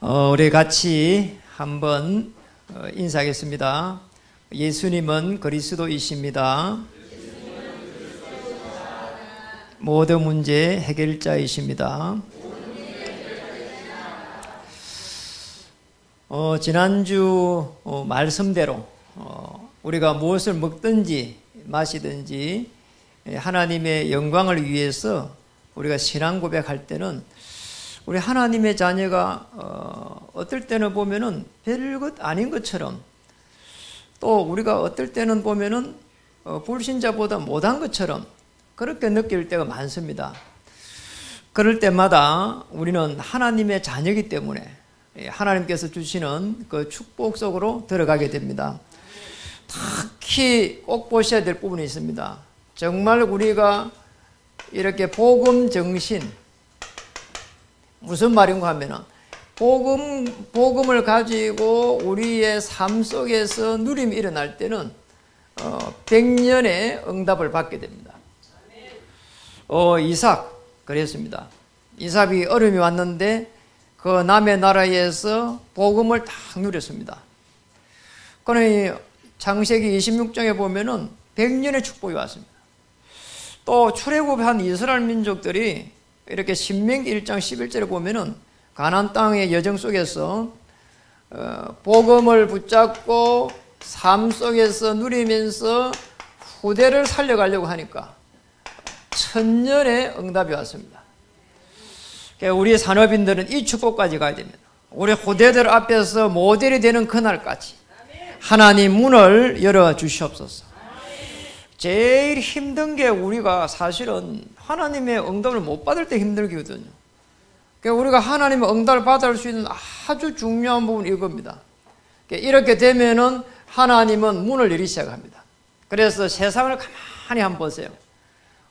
우리 같이 한번 인사하겠습니다. 예수님은 그리스도이십니다. 모든 문제 해결자이십니다. 지난주 말씀대로 우리가 무엇을 먹든지 마시든지 하나님의 영광을 위해서 우리가 신앙 고백할 때는 우리 하나님의 자녀가 어떨 때는 보면은 별것 아닌 것처럼, 또 우리가 어떨 때는 보면은 불신자보다 못한 것처럼 그렇게 느낄 때가 많습니다. 그럴 때마다 우리는 하나님의 자녀이기 때문에 하나님께서 주시는 그 축복 속으로 들어가게 됩니다. 특히 꼭 보셔야 될 부분이 있습니다. 정말 우리가 이렇게 복음 정신, 무슨 말인가 하면은 복음을 가지고 우리의 삶 속에서 누림이 일어날 때는 100년의 응답을 받게 됩니다. 이삭 그랬습니다. 이삭이 어려움이 왔는데 그 남의 나라에서 복음을 딱 누렸습니다. 그러니 창세기 26장에 보면은 100년의 축복이 왔습니다. 또 출애굽한 이스라엘 민족들이 이렇게 신명기 1장 11절에 보면은 가나안 땅의 여정 속에서 복음을 붙잡고 삶 속에서 누리면서 후대를 살려가려고 하니까 1000년의 응답이 왔습니다. 우리 산업인들은 이 축복까지 가야 됩니다. 우리 후대들 앞에서 모델이 되는 그날까지 하나님 문을 열어주시옵소서. 제일 힘든 게 우리가 사실은 하나님의 응답을 못 받을 때 힘들거든요. 그러니까 우리가 하나님의 응답을 받을 수 있는 아주 중요한 부분이 이겁니다. 이렇게 되면은 하나님은 문을 열기 시작합니다. 그래서 세상을 가만히 한번 보세요.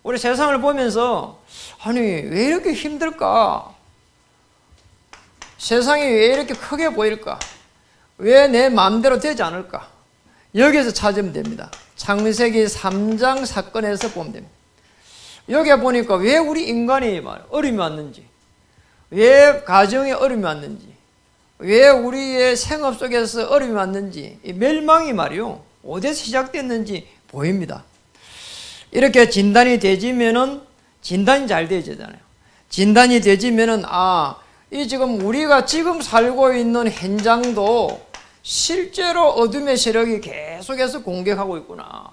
우리 세상을 보면서 아니 왜 이렇게 힘들까? 세상이 왜 이렇게 크게 보일까? 왜 내 마음대로 되지 않을까? 여기에서 찾으면 됩니다. 창세기 3장 사건에서 보면 됩니다. 여기에 보니까 왜 우리 인간이 어려움이 왔는지, 왜 가정에 어려움이 왔는지, 왜 우리의 생업 속에서 어려움이 왔는지, 이 멸망이 말이요 어디서 시작됐는지 보입니다. 이렇게 진단이 되지면은 진단이 잘 되잖아요. 진단이 되지면은 이 지금 우리가 지금 살고 있는 현장도 실제로 어둠의 세력이 계속해서 공격하고 있구나.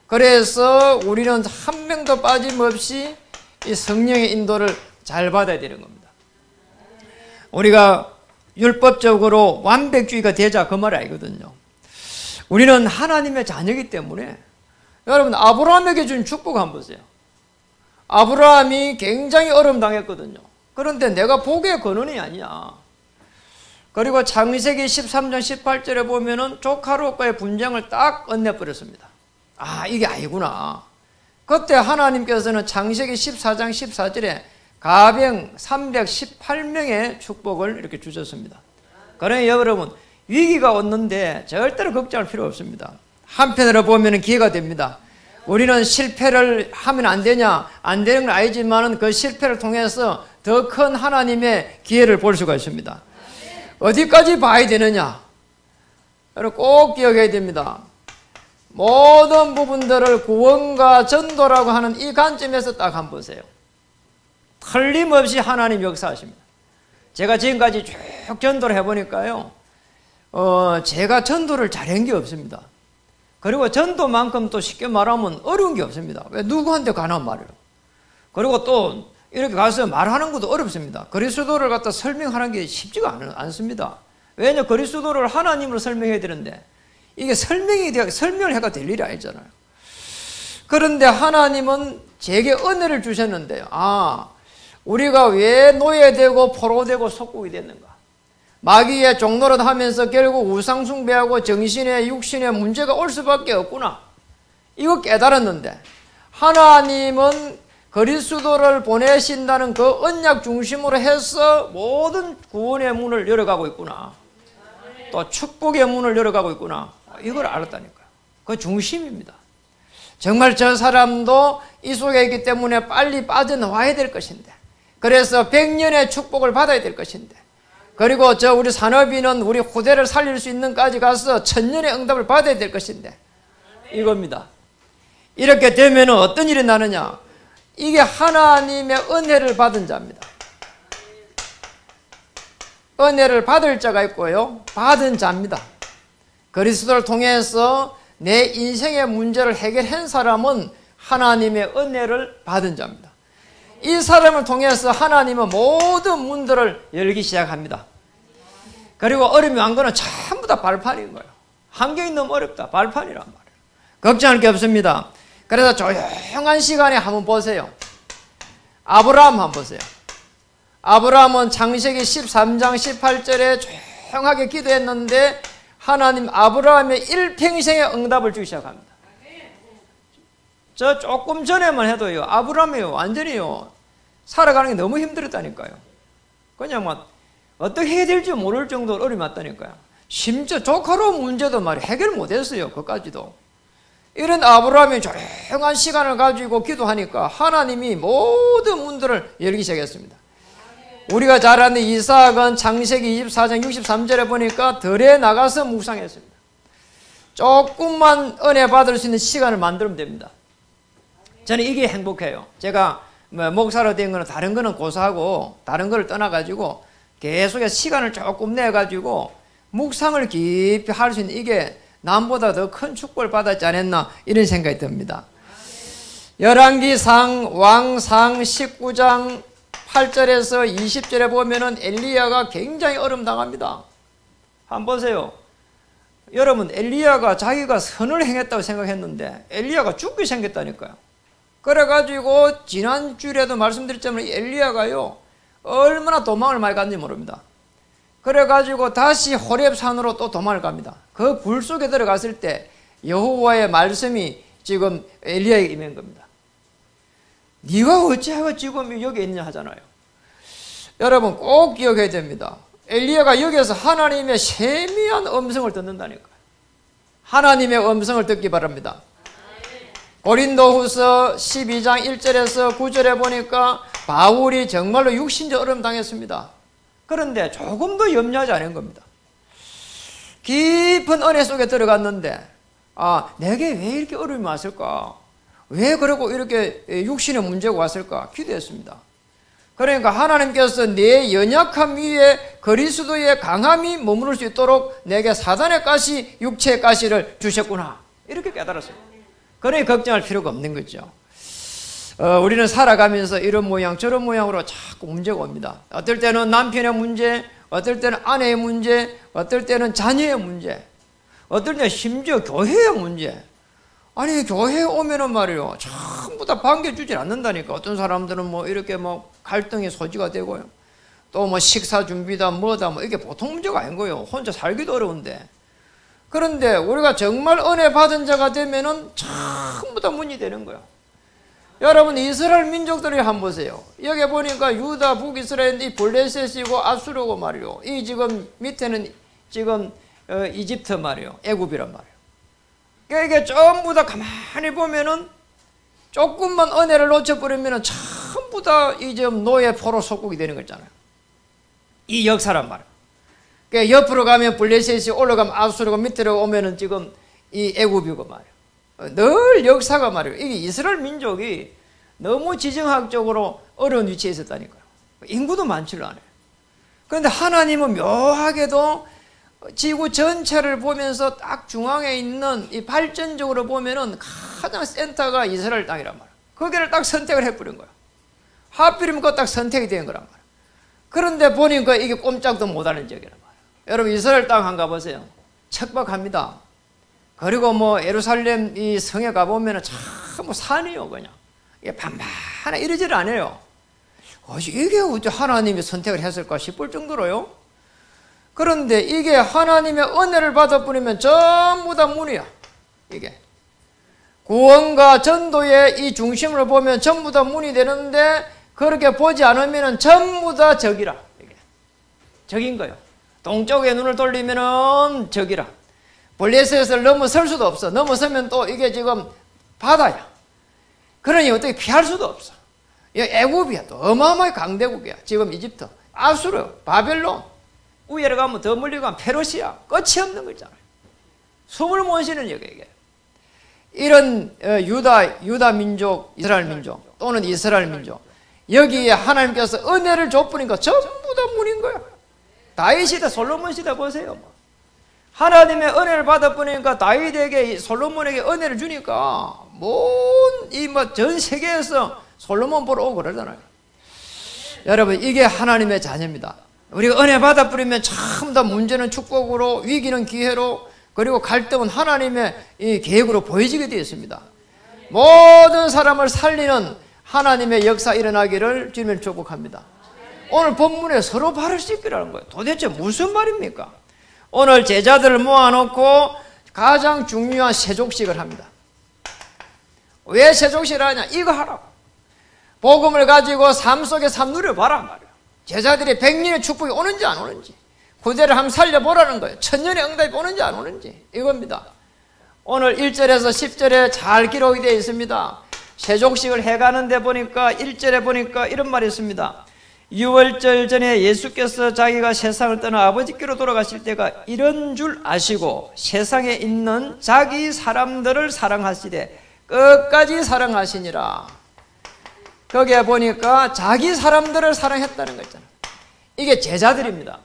그래서 우리는 한 명도 빠짐없이 이 성령의 인도를 잘 받아야 되는 겁니다. 우리가 율법적으로 완벽주의가 되자 그 말 아니거든요. 우리는 하나님의 자녀이기 때문에 여러분 아브라함에게 준 축복 한번 보세요. 아브라함이 굉장히 어려움 당했거든요. 그런데 내가 복의 근원이 아니야. 그리고 창세기 13장 18절에 보면은 조카 롯과의 분쟁을 딱 끝내버렸습니다. 이게 아니구나. 그때 하나님께서는 창세기 14장 14절에 가병 318명의 축복을 이렇게 주셨습니다. 그러니 여러분 위기가 왔는데 절대로 걱정할 필요 없습니다. 한편으로 보면 기회가 됩니다. 우리는 실패를 하면 안 되냐? 안 되는 건 아니지만 그 실패를 통해서 더 큰 하나님의 기회를 볼 수가 있습니다. 어디까지 봐야 되느냐? 여러분 꼭 기억해야 됩니다. 모든 부분들을 구원과 전도라고 하는 이 관점에서 딱 한번 보세요. 틀림없이 하나님 역사하십니다. 제가 지금까지 쭉 전도를 해보니까요, 제가 전도를 잘한 게 없습니다. 그리고 전도만큼 또 쉽게 말하면 어려운 게 없습니다. 왜 누구한테 가난 말이에요. 그리고 또 이렇게 가서 말하는 것도 어렵습니다. 그리스도를 갖다 설명하는 게 쉽지가 않습니다. 왜냐 그리스도를 하나님으로 설명해야 되는데 이게 설명을 해가 될 일이 아니잖아요. 그런데 하나님은 제게 은혜를 주셨는데요. 우리가 왜 노예되고 포로되고 속국이 됐는가? 마귀의 종노릇 하면서 결국 우상숭배하고 정신의 육신의 문제가 올 수밖에 없구나. 이거 깨달았는데 하나님은 그리스도를 보내신다는 그 언약 중심으로 해서 모든 구원의 문을 열어가고 있구나. 또 축복의 문을 열어가고 있구나. 이걸 알았다니까요. 그 중심입니다. 정말 저 사람도 이 속에 있기 때문에 빨리 빠져나와야 될 것인데, 그래서 100년의 축복을 받아야 될 것인데, 그리고 우리 산업인은 우리 후대를 살릴 수 있는까지 가서 천년의 응답을 받아야 될 것인데 이겁니다. 이렇게 되면 어떤 일이 나느냐? 이게 하나님의 은혜를 받은 자입니다. 은혜를 받을 자가 있고요, 받은 자입니다. 그리스도를 통해서 내 인생의 문제를 해결한 사람은 하나님의 은혜를 받은 자입니다. 이 사람을 통해서 하나님은 모든 문들을 열기 시작합니다. 그리고 어려움이 한 거는 전부 다 발판인 거예요. 환경이 너무 어렵다, 발판이란 말이에요. 걱정할 게 없습니다. 그래서 조용한 시간에 한번 보세요. 아브라함 한번 보세요. 아브라함은 창세기 13장 18절에 조용하게 기도했는데 하나님 아브라함의 일평생의 응답을 주기 시작합니다. 저 조금 전에만 해도요, 아브라함이 완전히요, 살아가는 게 너무 힘들었다니까요. 그냥 막 어떻게 해야 될지 모를 정도로 어려움이 왔다니까요. 심지어 조카로운 문제도 말이야 해결 못했어요. 그까지도. 이런 아브라함이 조용한 시간을 가지고 기도하니까 하나님이 모든 문들을 열기 시작했습니다. 우리가 잘 아는 이삭은 창세기 24장 63절에 보니까 들에 나가서 묵상했습니다. 조금만 은혜 받을 수 있는 시간을 만들면 됩니다. 저는 이게 행복해요. 제가 목사로 된 거는 다른 거는 고사하고 다른 거를 떠나가지고 계속 시간을 조금 내가지고 묵상을 깊이 할 수 있는 이게 남보다 더 큰 축복을 받았지 않았나 이런 생각이 듭니다. 열왕기상 왕상 19장 8절에서 20절에 보면은 엘리야가 굉장히 어려움 당합니다. 한번 보세요. 여러분, 엘리야가 자기가 선을 행했다고 생각했는데 엘리야가 죽게 생겼다니까요. 그래가지고 지난 주에도 말씀드렸지만 엘리야가요 얼마나 도망을 많이 갔는지 모릅니다. 그래가지고 다시 호렙산으로 또 도망을 갑니다. 그 불 속에 들어갔을 때 여호와의 말씀이 지금 엘리야에게 임한 겁니다. 네가 어찌하여 지금 여기 있냐 하잖아요. 여러분 꼭 기억해야 됩니다. 엘리야가 여기에서 하나님의 세미한 음성을 듣는다니까요. 하나님의 음성을 듣기 바랍니다. 고린도후서 12장 1절에서 9절에 보니까 바울이 정말로 육신적 어려움 당했습니다. 그런데 조금도 염려하지 않은 겁니다. 깊은 은혜 속에 들어갔는데 내게 왜 이렇게 어려움이 왔을까? 왜 그러고 이렇게 육신의 문제가 왔을까? 기도했습니다. 그러니까 하나님께서 내 연약함 위에 그리스도의 강함이 머무를 수 있도록 내게 사단의 가시, 육체의 가시를 주셨구나. 이렇게 깨달았어요. 그러니 걱정할 필요가 없는 거죠. 우리는 살아가면서 이런 모양 저런 모양으로 자꾸 문제가 옵니다. 어떨 때는 남편의 문제, 어떨 때는 아내의 문제, 어떨 때는 자녀의 문제, 어떨 때는 심지어 교회의 문제. 아니 교회에 오면은 말이요 전부 다 반겨주질 않는다니까. 어떤 사람들은 뭐 이렇게 뭐 갈등의 소지가 되고요, 또 뭐 식사 준비다 뭐다 뭐 이게 보통 문제가 아닌 거예요. 혼자 살기도 어려운데. 그런데 우리가 정말 은혜 받은 자가 되면은 전부 다 문이 되는 거예요. 여러분 이스라엘 민족들이 한번 보세요. 여기 보니까 유다 북이스라엘이 블레셋이고 아수르고 말이요, 이 지금 밑에는 지금 이집트 말이요, 애굽이란 말이에요. 그러니까 이게 전부 다 가만히 보면은 조금만 은혜를 놓쳐버리면은 전부 다 이 지금 노예 포로 속국이 되는 거잖아요. 이 역사란 말이에요. 그러니까 옆으로 가면 블레셋이, 올라가면 아수르고, 밑으로 오면은 지금 이 애굽이고 말이에요. 늘 역사가 말이에요. 이게 이스라엘 민족이 너무 지정학적으로 어려운 위치에 있었다니까요. 인구도 많지를 않아요. 그런데 하나님은 묘하게도 지구 전체를 보면서 딱 중앙에 있는 이 발전적으로 보면은 가장 센터가 이스라엘 땅이란 말이에요. 거기를 딱 선택을 해버린 거예요. 하필이면 그거 딱 선택이 된 거란 말이에요. 그런데 보니까 이게 꼼짝도 못하는 지역이란 말이에요. 여러분 이스라엘 땅 한번 가보세요. 척박합니다. 그리고 뭐 예루살렘 이 성에 가보면 참 산이요 그냥. 이게 반반하나 이러지를 않아요. 이게 어째 하나님이 선택을 했을까 싶을 정도로요. 그런데 이게 하나님의 은혜를 받아버리면 전부 다 문이야. 이게 구원과 전도의 이 중심으로 보면 전부 다 문이 되는데, 그렇게 보지 않으면 전부 다 적이라. 이게 적인 거예요. 동쪽에 눈을 돌리면은 적이라. 블레셋을 넘어설 수도 없어. 넘어서면 또 이게 지금 바다야. 그러니 어떻게 피할 수도 없어. 이 애굽이야. 또 어마어마하게 강대국이야. 지금 이집트, 아수르, 바벨론. 위에를 가면 더 멀리 가면 페르시아, 끝이 없는 거 있잖아요. 숨을 못 쉬는 여기에 이런 유다 민족, 이스라엘 민족 또는 이스라엘 민족, 여기에 하나님께서 은혜를 줬으니까 전부 다 문인 거야. 다윗 시대, 솔로몬 시대 보세요. 하나님의 은혜를 받아보니까 다윗에게, 솔로몬에게 은혜를 주니까 전 세계에서 솔로몬 보러 오고 그러잖아요. 여러분, 이게 하나님의 자녀입니다. 우리가 은혜 받아버리면 참 다 문제는 축복으로, 위기는 기회로, 그리고 갈등은 하나님의 이 계획으로 보여지게 되어 있습니다. 모든 사람을 살리는 하나님의 역사 일어나기를 주님을 축복합니다. 오늘 본문에 서로 발을 씻기라는 거예요. 도대체 무슨 말입니까? 오늘 제자들을 모아놓고 가장 중요한 세족식을 합니다. 왜 세족식을 하냐? 이거 하라고. 복음을 가지고 삶 속에 삶 누려봐라 말이에요. 제자들이 100년의 축복이 오는지 안 오는지, 구대를 한번 살려보라는 거예요. 천년의 응답이 오는지 안 오는지, 이겁니다. 오늘 1절에서 10절에 잘 기록이 되어 있습니다. 세족식을 해가는데 보니까 1절에 보니까 이런 말이 있습니다. 6월절 전에 예수께서 자기가 세상을 떠나 아버지께로 돌아가실 때가 이런 줄 아시고 세상에 있는 자기 사람들을 사랑하시되 끝까지 사랑하시니라. 거기에 보니까 자기 사람들을 사랑했다는 거 있잖아요. 이게 제자들입니다.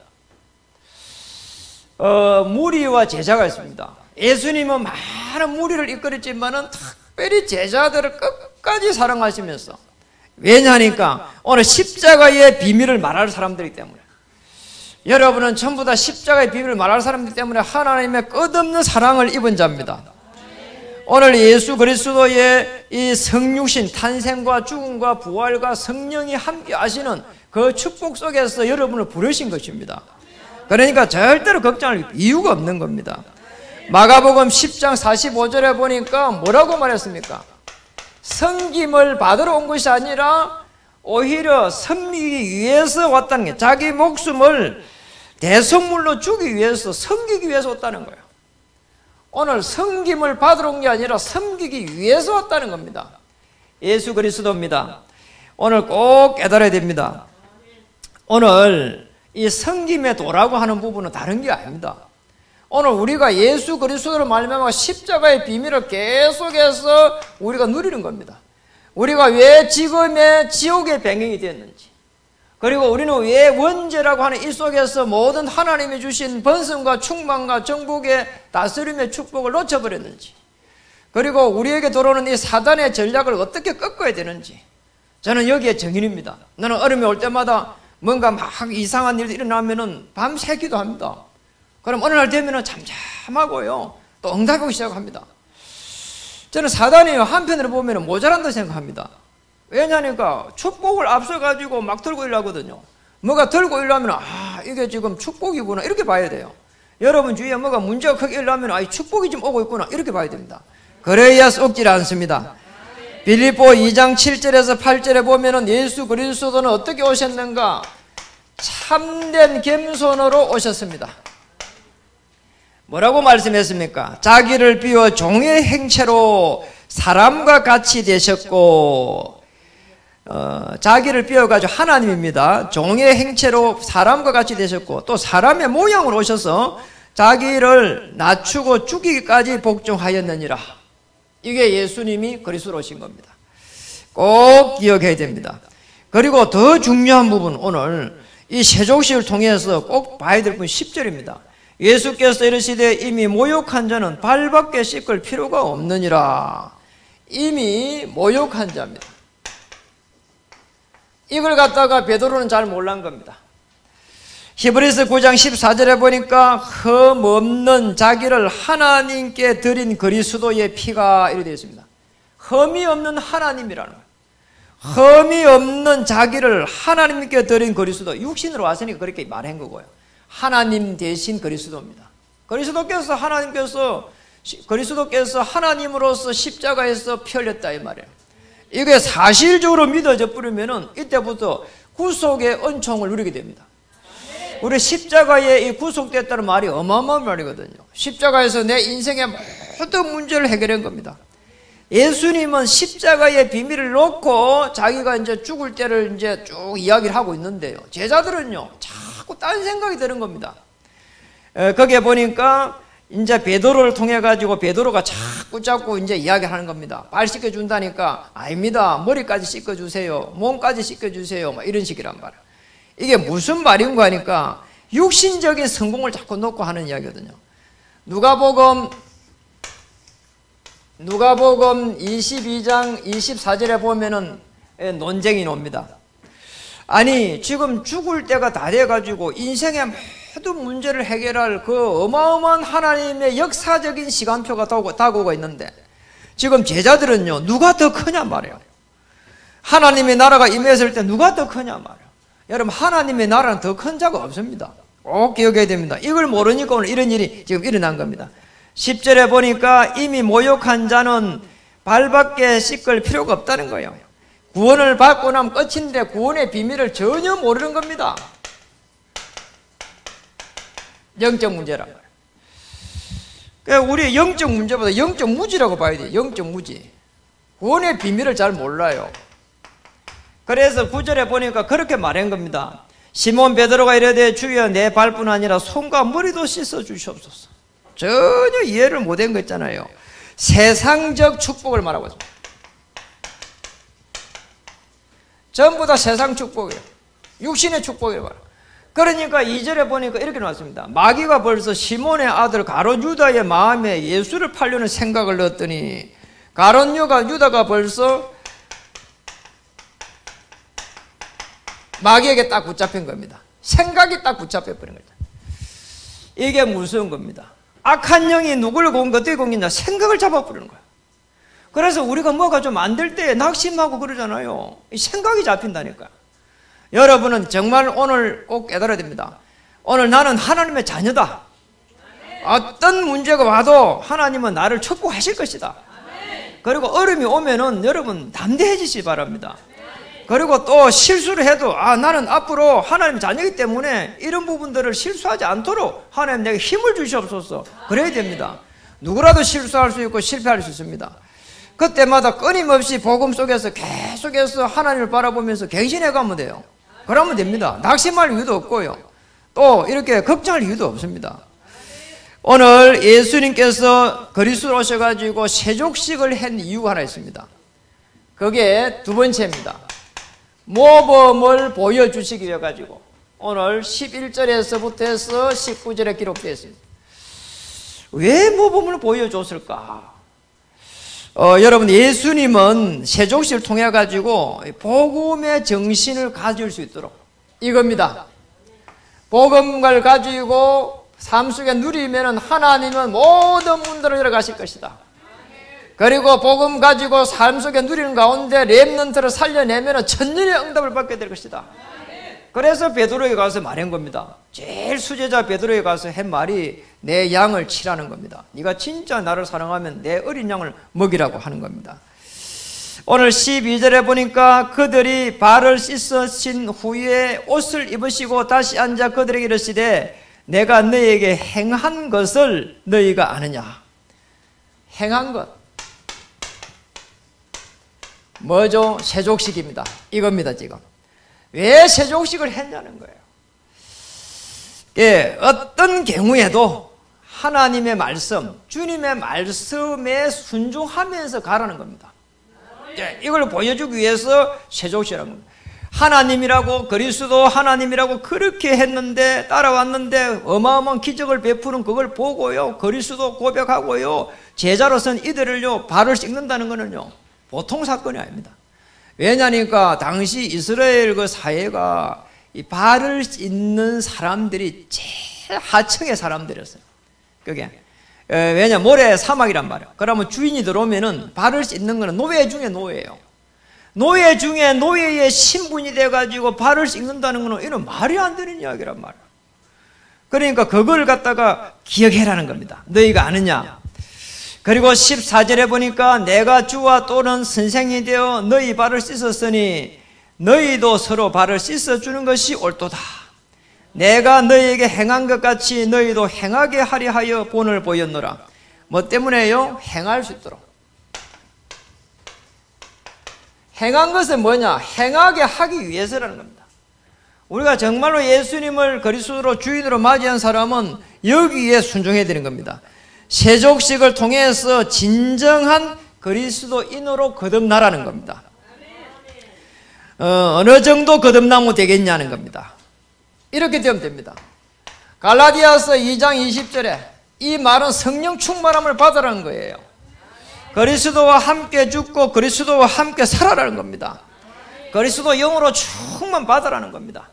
무리와 제자가 있습니다. 예수님은 많은 무리를 이끌었지만은 특별히 제자들을 끝까지 사랑하시면서, 왜냐하니까 오늘 십자가의 비밀을 말할 사람들이기 때문에, 여러분은 전부 다 십자가의 비밀을 말할 사람들 때문에 하나님의 끝없는 사랑을 입은 자입니다. 오늘 예수 그리스도의 이 성육신, 탄생과 죽음과 부활과 성령이 함께 하시는 그 축복 속에서 여러분을 부르신 것입니다. 그러니까 절대로 걱정할 이유가 없는 겁니다. 마가복음 10장 45절에 보니까 뭐라고 말했습니까? 섬김을 받으러 온 것이 아니라 오히려 섬기기 위해서 왔다는 게, 자기 목숨을 대성물로 주기 위해서, 섬기기 위해서 왔다는 거예요. 오늘 섬김을 받으러 온 게 아니라 섬기기 위해서 왔다는 겁니다. 예수 그리스도입니다. 오늘 꼭 깨달아야 됩니다. 오늘 이 섬김의 도라고 하는 부분은 다른 게 아닙니다. 오늘 우리가 예수 그리스도로 말미암아 십자가의 비밀을 계속해서 우리가 누리는 겁니다. 우리가 왜 지금의 지옥의 배경이 되었는지, 그리고 우리는 왜 원죄라고 하는 이 속에서 모든 하나님이 주신 번성과 충만과 정복의 다스림의 축복을 놓쳐버렸는지, 그리고 우리에게 들어오는 이 사단의 전략을 어떻게 꺾어야 되는지, 저는 여기에 정인입니다. 나는 어려움이 올 때마다 뭔가 막 이상한 일이 일어나면은 밤새 기도합니다. 그럼 어느 날 되면은 잠잠하고요, 또 응답이 오기 시작합니다. 저는 사단이 한편으로 보면 모자란다 생각합니다. 왜냐니까 축복을 앞서가지고 막 들고 일하거든요. 뭐가 들고 일하면 이게 지금 축복이구나 이렇게 봐야 돼요. 여러분 주위에 뭐가 문제가 크게 일하면 축복이 좀 오고 있구나 이렇게 봐야 됩니다. 그래야 썩질 않습니다. 빌립보 2장 7절에서 8절에 보면은 예수 그리스도는 어떻게 오셨는가? 참된 겸손으로 오셨습니다. 뭐라고 말씀했습니까? 자기를 비워 종의 행체로 사람과 같이 되셨고, 자기를 비워가지고 하나님입니다. 종의 행체로 사람과 같이 되셨고, 또 사람의 모양으로 오셔서 자기를 낮추고 죽이기까지 복종하였느니라. 이게 예수님이 그리스도로 오신 겁니다. 꼭 기억해야 됩니다. 그리고 더 중요한 부분, 오늘 이 세족식을 통해서 꼭 봐야 될 부분 10절입니다. 예수께서 이르시되 이미 모욕한 자는 발밖에 씻을 필요가 없느니라. 이미 모욕한 자입니다. 이걸 갖다가 베드로는 잘 몰란 겁니다. 히브리서 9장 14절에 보니까 흠없는 자기를 하나님께 드린 그리스도의 피가 이렇게 되어 있습니다. 흠이 없는 하나님이라는 거예요. 흠이 없는 자기를 하나님께 드린 그리스도, 육신으로 왔으니까 그렇게 말한 거고요. 하나님 대신 그리스도입니다. 그리스도께서 하나님으로서 십자가에서 피 흘렸다 이 말이에요. 이게 사실적으로 믿어져 버리면은 이때부터 구속의 은총을 누리게 됩니다. 우리 십자가에 이 구속됐다는 말이 어마어마한 말이거든요. 십자가에서 내 인생의 모든 문제를 해결한 겁니다. 예수님은 십자가의 비밀을 놓고 자기가 이제 죽을 때를 이제 쭉 이야기를 하고 있는데요. 제자들은요, 자꾸 딴 생각이 드는 겁니다. 거기에 보니까 이제 베드로를 통해 가지고 베드로가 자꾸 이제 이야기하는 겁니다. 발 씻겨 준다니까 아닙니다. 머리까지 씻겨 주세요. 몸까지 씻겨 주세요. 막 이런 식이란 말이에요. 이게 무슨 말인가 하니까 육신적인 성공을 자꾸 놓고 하는 이야기거든요. 누가복음 22장 24절에 보면은 논쟁이 놉니다. 아니 지금 죽을 때가 다 돼가지고 인생의 모든 문제를 해결할 그 어마어마한 하나님의 역사적인 시간표가 다가오고 있는데 지금 제자들은요 누가 더 크냐 말이에요. 하나님의 나라가 임했을 때 누가 더 크냐 말이에요. 여러분 하나님의 나라는 더 큰 자가 없습니다. 꼭 기억해야 됩니다. 이걸 모르니까 오늘 이런 일이 지금 일어난 겁니다. 10절에 보니까 이미 모욕한 자는 발밖에 씻을 필요가 없다는 거예요. 구원을 받고 나면 끝인데 구원의 비밀을 전혀 모르는 겁니다. 영적 문제란 말이에요. 그러니까 우리 영적 문제보다 영적 무지라고 봐야 돼요. 영적 무지. 구원의 비밀을 잘 몰라요. 그래서 9절에 보니까 그렇게 말한 겁니다. 시몬 베드로가 이르되 주여 내 발뿐 아니라 손과 머리도 씻어 주시옵소서. 전혀 이해를 못한 거 있잖아요. 세상적 축복을 말하고 있습니다. 전부 다 세상 축복이에요. 육신의 축복이에요. 말이에요. 그러니까 2절에 보니까 이렇게 나왔습니다. 마귀가 벌써 시몬의 아들 가룟 유다의 마음에 예수를 팔려는 생각을 넣었더니 가룟 유다가 벌써 마귀에게 딱 붙잡힌 겁니다. 생각이 딱 붙잡혀버린 거죠. 이게 무서운 겁니다. 악한 영이 누굴 어떻게 공격이냐? 생각을 잡아버리는 거예요. 그래서 우리가 뭐가 좀 안 될 때 낙심하고 그러잖아요. 이 생각이 잡힌다니까. 여러분은 정말 오늘 꼭 깨달아야 됩니다. 오늘 나는 하나님의 자녀다. 어떤 문제가 와도 하나님은 나를 축복하실 것이다. 그리고 어려움이 오면은 여러분 담대해지시기 바랍니다. 그리고 또 실수를 해도 나는 앞으로 하나님 자녀이기 때문에 이런 부분들을 실수하지 않도록 하나님 내게 힘을 주시옵소서. 그래야 됩니다. 누구라도 실수할 수 있고 실패할 수 있습니다. 그때마다 끊임없이 복음 속에서 계속해서 하나님을 바라보면서 갱신해 가면 돼요. 그러면 됩니다. 낙심할 이유도 없고요. 또 이렇게 걱정할 이유도 없습니다. 오늘 예수님께서 그리스도로 오셔가지고 세족식을 한 이유가 하나 있습니다. 그게 두 번째입니다. 모범을 보여주시기 위해 가지고 오늘 11절에서부터 해서 19절에 기록되어 있습니다. 왜 모범을 보여줬을까? 여러분 예수님은 세족식을 통해 가지고 복음의 정신을 가질 수 있도록 이겁니다. 복음을 가지고 삶 속에 누리면 하나님은 모든 문들을 열어가실 것이다. 그리고 복음 가지고 삶 속에 누리는 가운데 렘넌트를 살려내면 천년의 응답을 받게 될 것이다. 그래서 베드로에게 가서 말한 겁니다. 제일 수제자 베드로에게 가서 한 말이 내 양을 치라는 겁니다. 네가 진짜 나를 사랑하면 내 어린 양을 먹이라고 하는 겁니다. 오늘 12절에 보니까 그들이 발을 씻으신 후에 옷을 입으시고 다시 앉아 그들에게 이르시되 내가 너희에게 행한 것을 너희가 아느냐. 행한 것 뭐죠? 세족식입니다. 이겁니다. 지금 왜 세족식을 했냐는 거예요. 예, 어떤 경우에도 하나님의 말씀, 주님의 말씀에 순종하면서 가라는 겁니다. 예, 이걸 보여주기 위해서 세족식이라는 겁니다. 하나님이라고 그리스도 하나님이라고 그렇게 했는데 따라왔는데 어마어마한 기적을 베푸는 그걸 보고요 그리스도 고백하고요 제자로서는 이들을요 발을 씻는다는 것은요 보통 사건이 아닙니다. 왜냐니까 당시 이스라엘 그 사회가 이 발을 씻는 사람들이 제일 하층의 사람들이었어요. 그게 왜냐 모래 사막이란 말이에요. 그러면 주인이 들어오면은 발을 씻는 거는 노예 중에 노예예요. 노예 중에 노예의 신분이 돼가지고 발을 씻는다는 거는 이런 말이 안 되는 이야기란 말이에요. 그러니까 그걸 갖다가 기억해라는 겁니다. 너희가 아느냐. 그리고 14절에 보니까 내가 주와 또는 선생이 되어 너희 발을 씻었으니 너희도 서로 발을 씻어주는 것이 옳도다. 내가 너희에게 행한 것 같이 너희도 행하게 하려 하여 본을 보였노라. 뭐 때문에요? 행할 수 있도록. 행한 것은 뭐냐? 행하게 하기 위해서라는 겁니다. 우리가 정말로 예수님을 그리스도로 주인으로 맞이한 사람은 여기에 순종해야 되는 겁니다. 세족식을 통해서 진정한 그리스도인으로 거듭나라는 겁니다. 어느 정도 거듭나면 되겠냐는 겁니다. 이렇게 되면 됩니다. 갈라디아서 2장 20절에 이 말은 성령 충만함을 받으라는 거예요. 그리스도와 함께 죽고 그리스도와 함께 살아라는 겁니다. 그리스도 영으로 충만 받으라는 겁니다.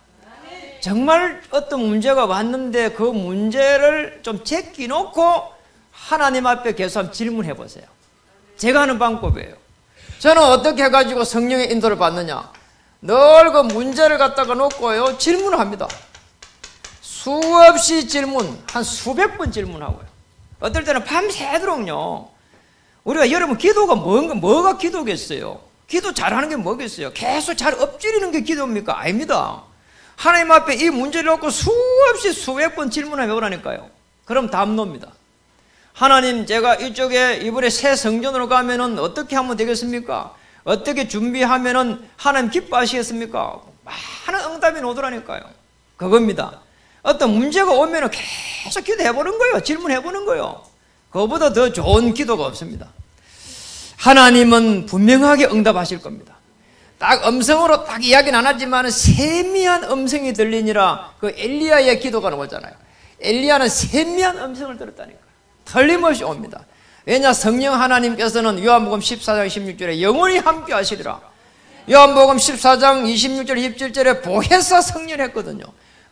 정말 어떤 문제가 왔는데 그 문제를 좀 제끼놓고 하나님 앞에 계속 한번 질문해 보세요. 제가 하는 방법이에요. 저는 어떻게 해가지고 성령의 인도를 받느냐? 늘 그 문제를 갖다가 놓고요 질문을 합니다. 수없이 질문, 한 수백 번 질문하고요. 어떨 때는 밤새도록요. 우리가 여러분 기도가 뭐가 기도겠어요? 기도 잘하는 게 뭐겠어요? 계속 잘 엎드리는 게 기도입니까? 아닙니다. 하나님 앞에 이 문제를 놓고 수없이 수백 번 질문해 보라니까요. 그럼 답 놉니다. 하나님, 제가 이쪽에 이번에 새 성전으로 가면은 어떻게 하면 되겠습니까? 어떻게 준비하면은 하나님 기뻐하시겠습니까? 많은 응답이 오더라니까요. 그겁니다. 어떤 문제가 오면은 계속 기도해 보는 거예요. 질문해 보는 거예요. 그거보다 더 좋은 기도가 없습니다. 하나님은 분명하게 응답하실 겁니다. 딱 음성으로 딱 이야기는 안 하지만 세미한 음성이 들리니라 그 엘리야의 기도가 나오잖아요. 엘리야는 세미한 음성을 들었다니까요. 틀림없이 옵니다. 왜냐? 성령 하나님께서는 요한복음 14장 16절에 영원히 함께 하시리라. 요한복음 14장 26절 27절에 보혜사 성령했거든요.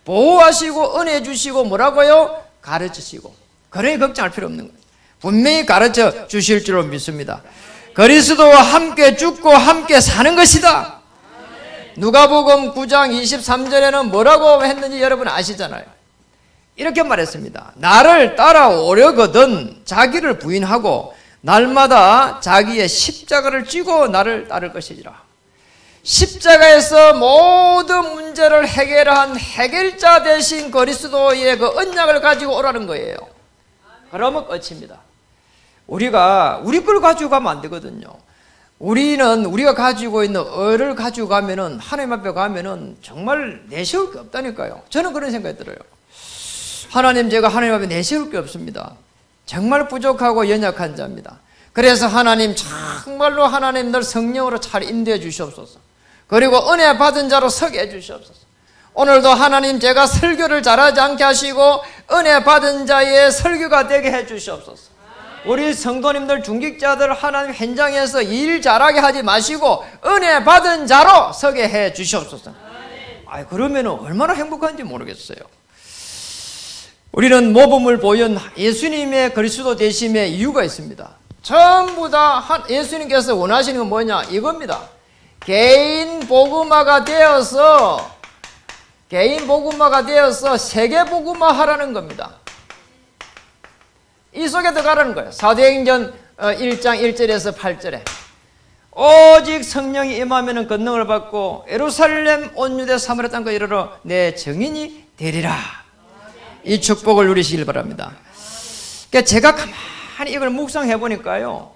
보호하시고 은혜 주시고 뭐라고요? 가르치시고. 그러니 걱정할 필요 없는 거예요. 분명히 가르쳐 주실 줄로 믿습니다. 그리스도와 함께 죽고 함께 사는 것이다. 누가복음 9장 23절에는 뭐라고 했는지 여러분 아시잖아요. 이렇게 말했습니다. 나를 따라오려거든 자기를 부인하고 날마다 자기의 십자가를 쥐고 나를 따를 것이지라. 십자가에서 모든 문제를 해결한 해결자 대신 그리스도의 그 언약을 가지고 오라는 거예요. 그러면 끝입니다. 우리가 우리 걸 가지고 가면 안 되거든요. 우리는 우리가 가지고 있는 을을 가지고 가면은 하나님 앞에 가면은 정말 내세울 게 없다니까요. 저는 그런 생각이 들어요. 하나님, 제가 하나님 앞에 내세울 게 없습니다. 정말 부족하고 연약한 자입니다. 그래서 하나님, 정말로 하나님 늘 성령으로 잘 인도해 주시옵소서. 그리고 은혜 받은 자로 서게 해 주시옵소서. 오늘도 하나님, 제가 설교를 잘하지 않게 하시고 은혜 받은 자의 설교가 되게 해 주시옵소서. 우리 성도님들, 중직자들 하나님 현장에서 일 잘하게 하지 마시고 은혜 받은 자로 서게 해 주시옵소서. 그러면 얼마나 행복한지 모르겠어요. 우리는 모범을 보인 예수님의 그리스도 되심의 이유가 있습니다. 전부 다 예수님께서 원하시는 건 뭐냐? 이겁니다. 개인 복음화가 되어서 세계 복음화 하라는 겁니다. 이 속에 들어가라는 거예요. 사도행전 1장 1절에서 8절에 오직 성령이 임하면 권능을 받고 예루살렘 온 유대 사마리아 땅까지 이르러 내 증인이 되리라. 이 축복을 누리시길 바랍니다. 그러니까 제가 가만히 이걸 묵상해 보니까요,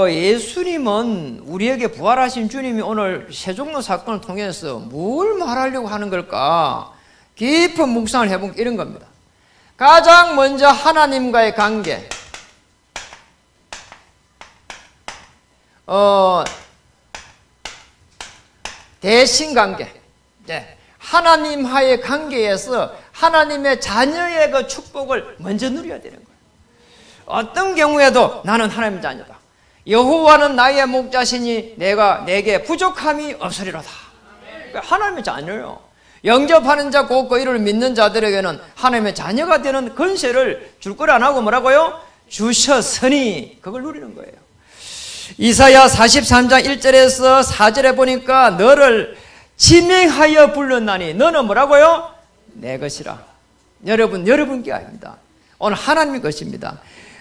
예수님은 우리에게 부활하신 주님이 오늘 세종로 사건을 통해서 뭘 말하려고 하는 걸까? 깊은 묵상을 해보면 이런 겁니다. 가장 먼저 하나님과의 관계, 대신관계, 하나님과의 관계에서 하나님의 자녀의 그 축복을 먼저 누려야 되는 거예요. 어떤 경우에도 나는 하나님의 자녀다. 여호와는 나의 목자시니 내게 부족함이 없으리로다. 그러니까 하나님의 자녀요. 영접하는 자, 곧 그 이름을 믿는 자들에게는 하나님의 자녀가 되는 권세를 줄 걸 안 하고 뭐라고요? 주셨으니 그걸 누리는 거예요. 이사야 43장 1절에서 4절에 보니까 너를 지명하여 불렀나니 너는 뭐라고요? 내 것이라. 여러분께 아닙니다. 오늘 하나님의 것입니다.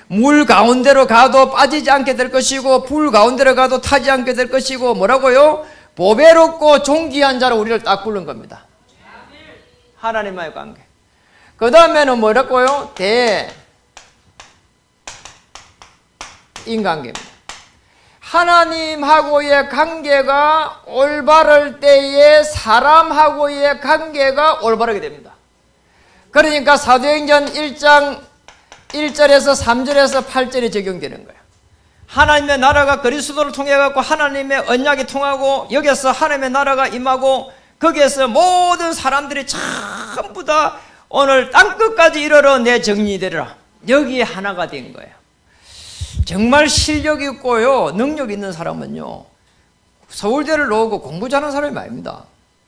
물 가운데로 가도 빠지지 않게 될 것이고 불 가운데로 가도 타지 않게 될 것이고 뭐라고요? 보배롭고 존귀한 자로 우리를 딱 부른 겁니다. 하나님과의 관계. 그 다음에는 뭐라고요? 대인관계입니다. 하나님하고의 관계가 올바를 때에 사람하고의 관계가 올바르게 됩니다. 그러니까 사도행전 1장 1절에서 3절에서 8절이 적용되는 거예요. 하나님의 나라가 그리스도를 통해 갖고 하나님의 언약이 통하고 여기서 하나님의 나라가 임하고 거기에서 모든 사람들이 전부 다 오늘 땅끝까지 이르러 내 정리되리라. 여기에 하나가 된 거예요. 정말 실력 있고요, 능력 있는 사람은요, 서울대를 나오고 공부 잘하는 사람이 아닙니다.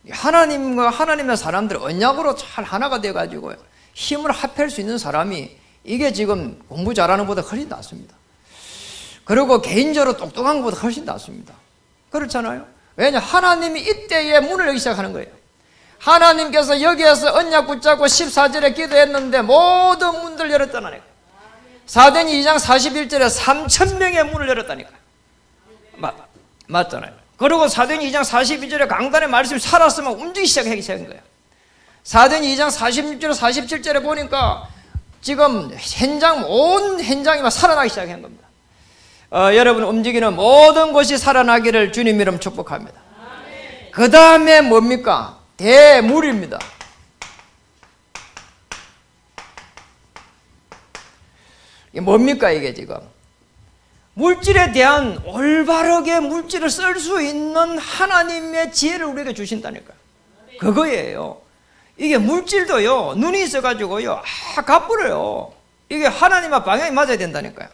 하나님과 하나님의 사람들 언약으로 잘 하나가 돼가지고요, 힘을 합할 수 있는 사람이 이게 지금 공부 잘하는 것보다 훨씬 낫습니다. 그리고 개인적으로 똑똑한 것보다 훨씬 낫습니다. 그렇잖아요. 왜냐, 하나님이 이때에 문을 열기 시작하는 거예요. 하나님께서 여기에서 언약 붙잡고 14절에 기도했는데 모든 문들을 열었다는 사도행전 2장 41절에 3,000명의 문을 열었다니까요. 맞잖아요. 그리고 사도행전 2장 42절에 강단의 말씀이 살았으면 움직이기 시작하기 시작한 거예요. 사도행전 2장 46절 47절에 보니까 지금 온 현장이 막 살아나기 시작한 겁니다. 여러분, 움직이는 모든 곳이 살아나기를 주님 이름 축복합니다. 그 다음에 뭡니까? 대물입니다. 이게 뭡니까 이게 지금? 물질에 대한 올바르게 물질을 쓸 수 있는 하나님의 지혜를 우리에게 주신다니까요. 그거예요. 이게 물질도요, 눈이 있어가지고요, 가버려요. 이게 하나님과 방향이 맞아야 된다니까요.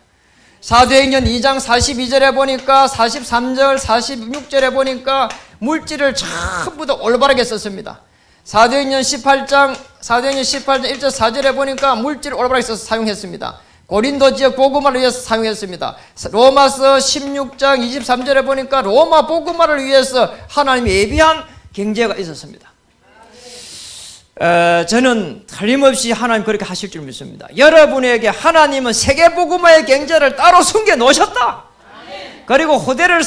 사도행전 2장 42절에 보니까 43절 46절에 보니까 물질을 전부 다 올바르게 썼습니다. 사도행전 18장 1절 4절에 보니까 물질을 올바르게 써서 사용했습니다. 고린도 지역 복음화를 위해서 사용했습니다. 로마서 16장 23절에 보니까 로마 복음화를 위해서 하나님이 예비한 경제가 있었습니다. 저는 틀림없이 하나님 그렇게 하실 줄 믿습니다. 여러분에게 하나님은 세계 복음화의 경제를 따로 숨겨 놓으셨다. 그리고 후대를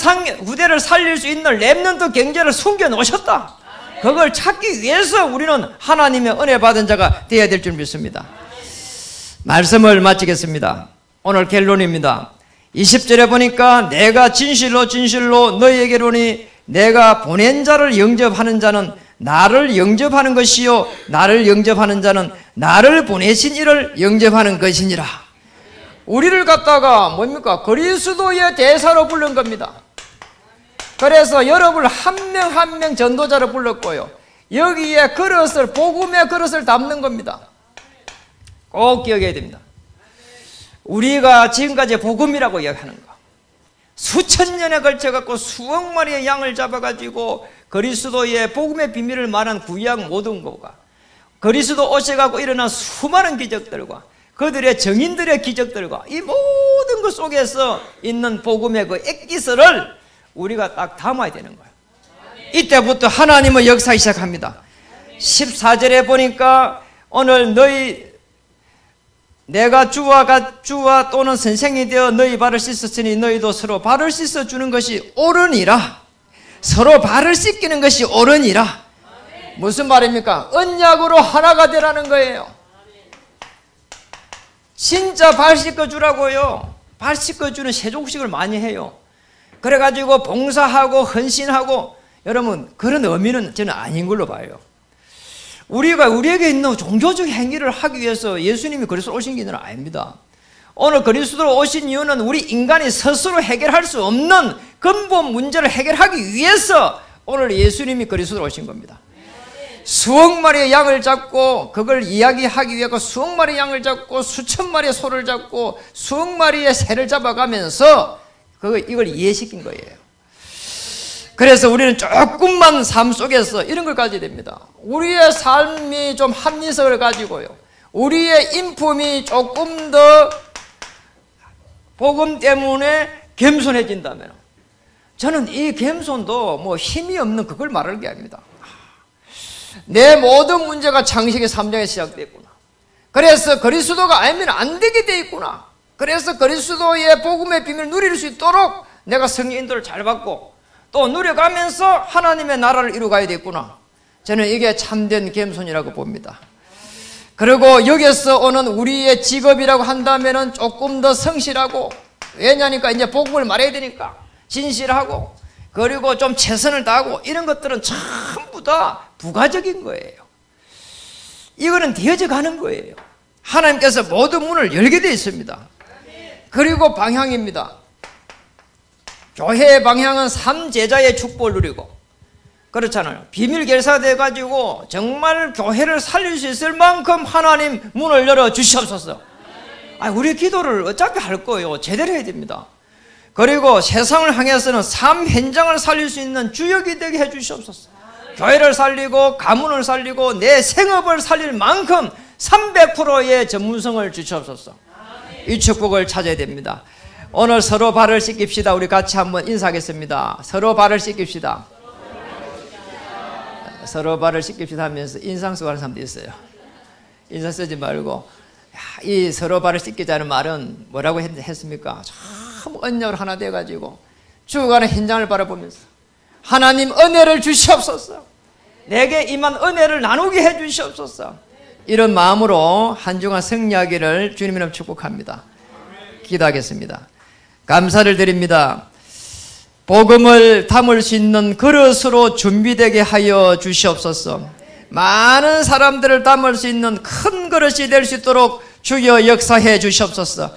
살릴 수 있는 렘넌트 경제를 숨겨 놓으셨다. 그걸 찾기 위해서 우리는 하나님의 은혜 받은 자가 되어야 될 줄 믿습니다. 말씀을 마치겠습니다. 오늘 결론입니다. 20절에 보니까 내가 진실로 너희에게로니 내가 보낸 자를 영접하는 자는 나를 영접하는 것이요 나를 영접하는 자는 나를 보내신 이를 영접하는 것이니라. 우리를 갖다가 뭡니까? 그리스도의 대사로 부른 겁니다. 그래서 여러분을 한 명 한 명 전도자로 불렀고요, 여기에 그릇을, 복음의 그릇을 담는 겁니다. 꼭 기억해야 됩니다. 우리가 지금까지 복음이라고 이야기하는 거, 수천 년에 걸쳐갖고 수억 마리의 양을 잡아가지고 그리스도의 복음의 비밀을 말한 구약 모든 거가, 그리스도 오셔갖고 일어난 수많은 기적들과 그들의 정인들의 기적들과 이 모든 것 속에서 있는 복음의 그 액기스를 우리가 딱 담아야 되는 거예요. 이때부터 하나님은 역사하기 시작합니다. 14절에 보니까 오늘 내가 주와 또는 선생이 되어 너희 발을 씻었으니 너희도 서로 발을 씻어주는 것이 옳으니라. 서로 발을 씻기는 것이 옳으니라. 무슨 말입니까? 언약으로 하나가 되라는 거예요. 진짜 발 씻어주라고요. 발 씻어주는 세족식을 많이 해요. 그래가지고 봉사하고 헌신하고, 여러분 그런 의미는 저는 아닌 걸로 봐요. 우리에게 있는 종교적 행위를 하기 위해서 예수님이 그리스도로 오신 게 아닙니다. 오늘 그리스도로 오신 이유는 우리 인간이 스스로 해결할 수 없는 근본 문제를 해결하기 위해서 오늘 예수님이 그리스도로 오신 겁니다. 수억 마리의 양을 잡고 그걸 이야기하기 위해서 수억 마리의 양을 잡고 수천 마리의 소를 잡고 수억 마리의 새를 잡아가면서 이걸 이해시킨 거예요. 그래서 우리는 조금만 삶 속에서 이런 걸 가져야 됩니다. 우리의 삶이 좀 합리성을 가지고요, 우리의 인품이 조금 더 복음 때문에 겸손해진다면, 저는 이 겸손도 뭐 힘이 없는 그걸 말하는 게 아닙니다. 내 모든 문제가 창세기 3장에 시작됐구나. 그래서 그리스도가 아니면 안 되게 돼 있구나. 그래서 그리스도의 복음의 비밀을 누릴 수 있도록 내가 성령 인도를 잘 받고 또 누려가면서 하나님의 나라를 이루어가야 되겠구나. 저는 이게 참된 겸손이라고 봅니다. 그리고 여기서 오는 우리의 직업이라고 한다면 조금 더 성실하고, 왜냐니까 이제 복음을 말해야 되니까 진실하고 그리고 좀 최선을 다하고 이런 것들은 전부 다 부가적인 거예요. 이거는 되어져 가는 거예요. 하나님께서 모든 문을 열게 되어 있습니다. 그리고 방향입니다. 교회의 방향은 3제자의 축복을 누리고, 그렇잖아요. 비밀 결사돼 가지고 정말 교회를 살릴 수 있을 만큼 하나님 문을 열어 주시옵소서. 우리 기도를 어차피 할 거예요. 제대로 해야 됩니다. 그리고 세상을 향해서는 삶 현장을 살릴 수 있는 주역이 되게 해 주시옵소서. 교회를 살리고 가문을 살리고 내 생업을 살릴 만큼 300%의 전문성을 주시옵소서. 이 축복을 찾아야 됩니다. 오늘 서로 발을 씻깁시다. 우리 같이 한번 인사하겠습니다. 서로 발을 씻깁시다. 서로 발을 씻깁시다 하면서 인상 쓰고 하는 사람도 있어요. 인상 쓰지 말고, 이 서로 발을 씻기자는 말은 뭐라고 했습니까? 참 언약으로 하나 돼가지고 죽어가는 현장을 바라보면서 하나님 은혜를 주시옵소서. 내게 임한 은혜를 나누게 해 주시옵소서. 이런 마음으로 한 주간 승리하기를 주님 이름 축복합니다. 기도하겠습니다. 감사를 드립니다. 복음을 담을 수 있는 그릇으로 준비되게 하여 주시옵소서. 많은 사람들을 담을 수 있는 큰 그릇이 될 수 있도록 주여 역사해 주시옵소서.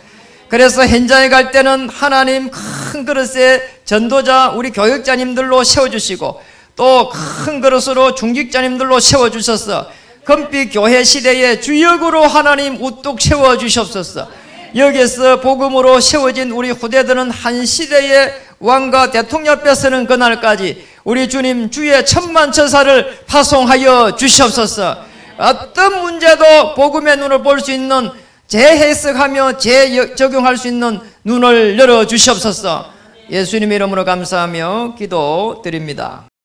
그래서 현장에 갈 때는 하나님 큰 그릇에 전도자 우리 교육자님들로 세워주시고 또 큰 그릇으로 중직자님들로 세워주셔서 금빛 교회 시대의 주역으로 하나님 우뚝 세워주시옵소서. 여기서 복음으로 세워진 우리 후대들은 한 시대의 왕과 대통령 앞에 서는 그날까지 우리 주님 주의 천만천사를 파송하여 주시옵소서. 어떤 문제도 복음의 눈을 볼 수 있는 재해석하며 재적용할 수 있는 눈을 열어 주시옵소서. 예수님의 이름으로 감사하며 기도드립니다.